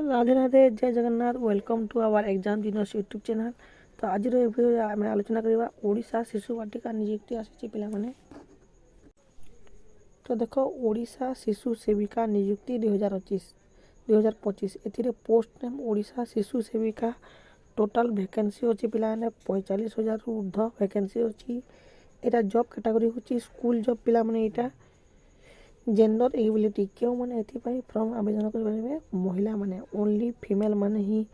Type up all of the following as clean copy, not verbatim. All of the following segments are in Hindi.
राधे राधे जय Jagannath welcome to our exam genius YouTube channel. तो आज भिडियो आम आलोचना करवा ओडिशा शिशु वाटिका नियुक्ति आसी पे। तो देख ओडिशा शिशु सेविका नियुक्ति 2025 ए पोस्ट नेम ओडिशा शिशु सेविका टोटाल वैकेंसी अच्छी पे 45,000 रु ऊर्ध वैकेंसी अच्छी। यहाँ जॉब कैटेगरी हूँ स्कूल जॉब पिला माने यहाँ जेंडर इक्वालिटी क्यों मैंने एपाई फॉर्म आवेदन करेंगे महिला माने ओनली फीमेल माने ही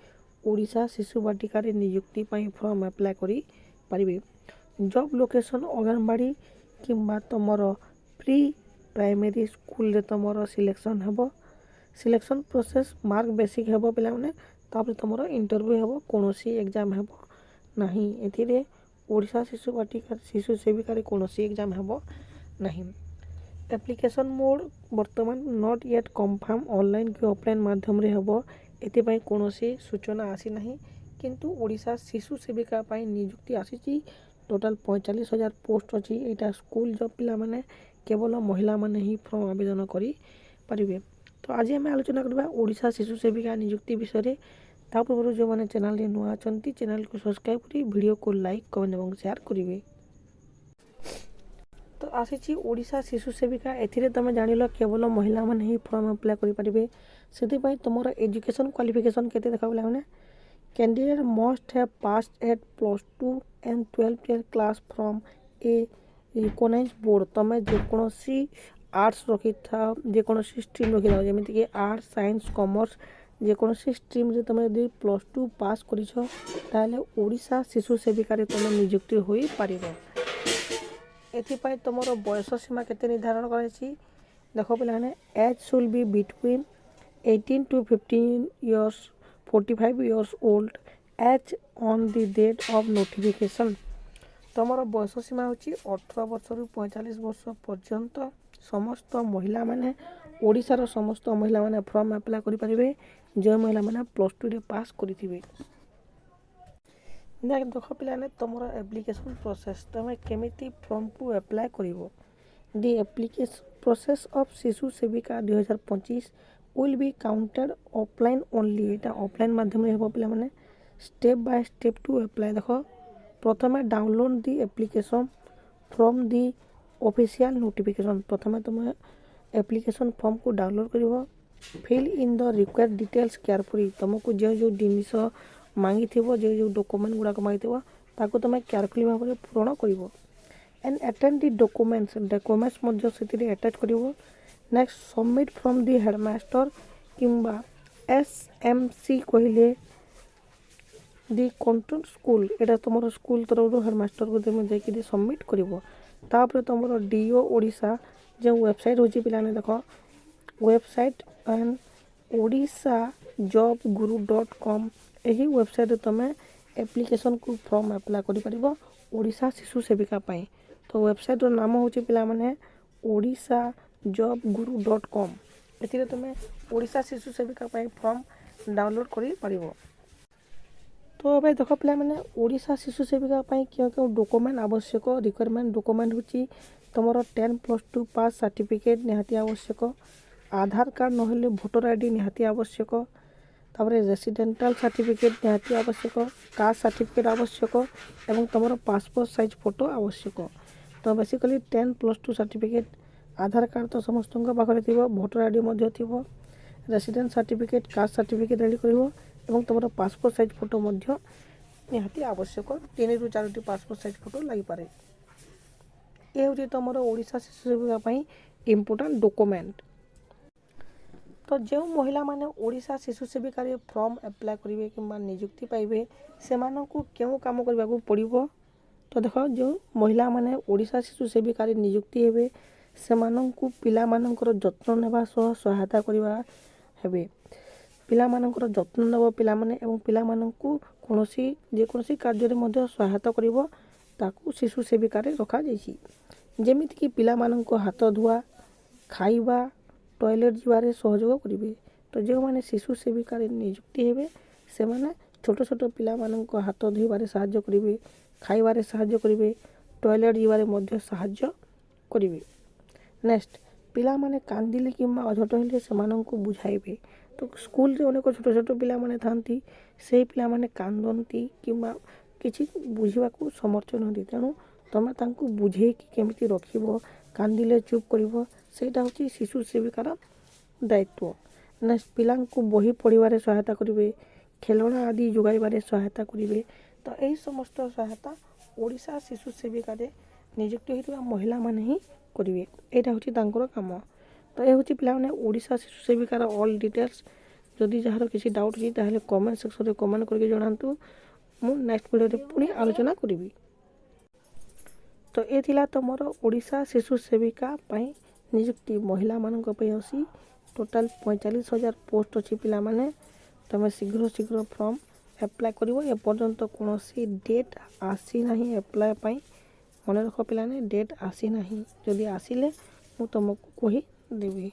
ओडिशा शिशु वाटिका नियुक्ति फॉर्म अप्लाई करी पारिबे। जॉब लोकेशन अंगनवाड़ी किंबा तुमर प्री प्राइमरी स्कूल रे तुमर सिलेक्शन हेबो। सिलेक्शन प्रोसेस मार्क बेसिक हेबो पिला माने तापर तुमर इंटरव्यू हेबो कोनोसी एग्जाम हेबो नाही। एथिरे ओडिशा शिशु वाटिका शिशु सेविका कोनोसी एग्जाम हेबो नाही। एप्लिकेशन मोड बर्तमान नॉट येट कंफर्म ऑनलाइन कि ऑफलाइन माध्यम रे हेबो एथिपाई कोनोसी सूचना आसी नाही। किंतु ओडिशा शिशु सेविका पाई नियुक्ति आसी टोटाल 45,000 पोस्ट अच्छी। यहाँ स्कूल जॉब पिला माने केवल महिला माने ही फॉर्म आवेदन करी पारिबे। तो आज आम आलोचना करबा ओडिशा शिशु सेविका नियुक्ति विषय। ता पूर्व जो मैंने चैनल रे नुआ अछंती चैनल को सब्सक्राइब करी वीडियो को लाइक कमेंट और शेयर करिवे। तो आसी ओडिशा शिशु सेविका एथिरे तुम जानिल केवल महिला माने ही फॉर्म अप्लाई करि पारिबे। सेति तुमर एजुकेशन क्वालिफिकेशन केते देखाबला माने candidate must have passed at +2 and 12th class from a recognised board. तुम जेकोसी आर्ट्स रखी था जेकोसी स्ट्रीम रखी था जमीती कि आर्ट्स साइंस कॉमर्स जेकोसी स्ट्रीम रे तुम यदि +2 पास करिछ ताले ओडिशा शिशु सेविका रे तुम नियुक्ति होई पारिबो। एथिपाई तुमर बयस सीमा केते निर्धारण कराई देख पे age should be between 18 to 15 years 45 years old age on the date of notification. तुमर बयस सीमा हूँ 18 वर्ष रु 45 वर्ष पर्यंत समस्त महिला माने ओडिशार समस्त महिला माने फॉर्म अप्लाई करि परिबे जो महिला माने +2 रे पास करिथिबे। देख पे तुम एप्लिकेशन प्रोसेस तुम केमिति फॉर्म को अप्लाई करिवो। द एप्लिकेशन प्रोसेस ऑफ शिशु सेविका 2025 will be counted offline only. यहाँ ऑफलाइन माध्यम हे पे मैंने step by step to apply. देख प्रथम download the application from the official notification. प्रथम तुम एप्लिकेशन फॉर्म को डाउनलोड कर fill in the required details carefully. तुमको जो जो जिनिस मांगी जो जो डॉक्यूमेंट गुड़ाक मांगी ताको तुम केयरफुली भाव में पूरण कर एंड अटेंड द डॉक्यूमेंट्स से अटैच कर। Next submit from the headmaster किंबा SMC कहले दी कंट्रोल स्कूल। यहाँ तुम स्कूल तरफ हेडमास्टर को तुम जाकि सबमिट कर। तुम DO ओडिशा जो वेबसाइट हो पे देख वेबसाइट एंड odisha.jobguru.com यही वेबसाइट तुम एप्लिकेशन को फॉर्म अप्लाई कर ओडिशा शिशु सेविका पाई। तो वेबसाइट नाम हूँ पे मैंने odisha.jobguru.com ए तुम ओडिशा शिशु सेविका पाई फॉर्म डाउनलोड कर पारिबो। तो भाई देख पे मैंने ओडिशा शिशु सेविका पाई क्यों क्यों डॉक्यूमेंट आवश्यक रिक्वायरमेंट डॉक्यूमेंट हूँ तुम 10+2 पास सर्टिफिकेट निहाती आवश्यक। आधार कार्ड नहले भोटर ID निहाती आवश्यक। तापर रेसिडेंटाल सर्टिफिकेट निहाती आवश्यक। कास्ट सर्टिफिकेट आवश्यक एवं तुम पासपोर्ट साइज फोटो आवश्यक। तो बेसिकली 10+2 सर्टिफिकेट आधार कार्ड तो समस्त पाखे थी भोटर ID थी resident certificate caste certificate ready कर तुम पासपोर्ट साइज फोटो निहाती आवश्यक। 3 ରୁ 4ଟି पासपोर्ट साइज फोटो लगी पारे। ये हूँ तुम ओडिशा शिशु सेविका इम्पोर्टाट डॉक्यूमेंट। तो जो महिला माने ओडिशा शिशु सेविका फॉर्म अप्लाई करेंगे कि नियुक्ति पाइबे से क्यों काम करने को पड़ो। तो देख जो महिला माने ओडिशा शिशु सेविका नियुक्ति हेबे से पिला मानकर जत्न नेबा सह सहायता करबा हेबे। पिला मानकर जत्न नेब पिला माने एवं पिला मानकु कोनोसी जे कोनोसी कार्य रे मध्य सहायता करबो ताकू शिशु सेविका रखा जाइछि। जेमिति कि पिला माननको हाथ धुआ खाइबा टॉयलेट जीवारे सहयोग करेंगे। तो जो मैंने शिशु सेविका नियुक्ति हेबे से माने छोट छोट पिला माननको हाथ धोइबारे सहायता करेंगे खाइबारे सहायता करेंगे टॉयलेट जीवारे मध्य सहायता करेंगे। नेक्स्ट पिला माने कांदिले किंबा अझट हेले से बुझाइबे तो स्कूल अनेक छोट छोट पिलाମାନେ ଥାନ୍ତି ସେଇ ପିଲାମାନେ କାନ୍ଦନ୍ତି କିମ୍ବା କିଛି ବୁଝିବାକୁ ସମର୍ଥ ନୁହନ୍ତି। ତେଣୁ ତୁମେ ତାଙ୍କୁ ବୁଝେଇକି କେମିତି ରଖିବ, କାନ୍ଦିଲେ ଚୁପ୍ କରିବ, ସେଇଟା ହେଉଛି ଶିଶୁ ସେବିକାର ଦାୟିତ୍ୱ। ନା ପିଲାଙ୍କୁ ବହି ପଢ଼ିବାରେ ସହାୟତା କରିବେ, ଖେଳଣା ଆଦି ଯୋଗାଇବାରେ ସହାୟତା କରିବେ। ତ ଏହି ସମସ୍ତ ସହାୟତା ଓଡ଼ିଶା ଶିଶୁ ସେବିକାରେ ନିଯୁକ୍ତ ହୋଇଥିବା ମହିଳାମାନେ ହିଁ କରିବେ। ଏଇଟା ହେଉଛି ତାଙ୍କର କାମ। ତ ଏ ହେଉଛି ପିଲାମାନେ ଓଡ଼ିଶା ଶିଶୁ ସେବିକାର ଅଲ୍ ଡିଟେଲ୍ସ। ଯଦି ଯାହାର କିଛି ଡାଉଟ୍ ଅଛି ତାହେଲେ କମେଣ୍ଟ ସେକ୍ସନରେ କମେଣ୍ଟ କରିକି ଜଣାନ୍ତୁ। ମୁଁ ନେକ୍ସଟ ଭିଡ଼ିଓରେ ପୁଣି ଆଲୋଚନା କରିବି। ତ ଏ ଥିଲା ତୁମର ଓଡ଼ିଶା ଶିଶୁ ସେବିକା ପାଇଁ ନିଯୁକ୍ତି ମହିଳାମାନଙ୍କ ପାଇଁ ଅଛି। ଟୋଟାଲ୍ 45,000 ପୋଷ୍ଟ ଅଛି ପିଲାମାନେ। ତୁମେ ଶୀଘ୍ର ଫର୍ମ ଆପ୍ଲାଏ କରିବ। ଏପର୍ଯ୍ୟନ୍ତ କୌଣସି ଡେଟ୍ ଆସିନାହିଁ ଆପ୍ଲାଏ ପାଇଁ। ମନେ ରଖ ପିଲାମାନେ, ଡେଟ୍ ଆସିନାହିଁ। ଯଦି ଆସିଲେ ମୁଁ ତୁମକୁ କହିଦେବି।